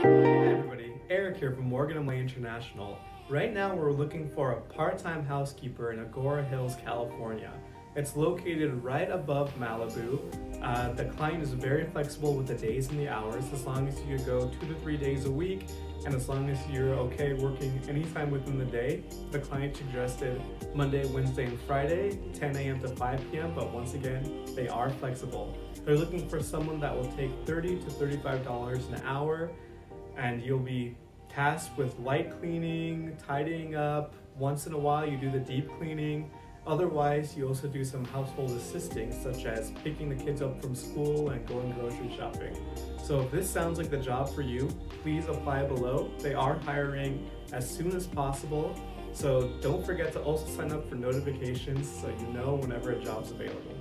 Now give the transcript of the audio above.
Hey everybody, Eric here from Morgan & Way International. Right now we're looking for a part-time housekeeper in Agoura Hills, California. It's located right above Malibu. The client is very flexible with the days and the hours, as long as you go 2 to 3 days a week, and as long as you're okay working anytime within the day. The client suggested Monday, Wednesday, and Friday, 10 a.m. to 5 p.m., but once again, they are flexible. They're looking for someone that will take $30 to $35 an hour, and you'll be tasked with light cleaning, tidying up. Once in a while you do the deep cleaning. Otherwise, you also do some household assisting, such as picking the kids up from school and going grocery shopping. So if this sounds like the job for you, please apply below. They are hiring as soon as possible, so don't forget to also sign up for notifications so you know whenever a job's available.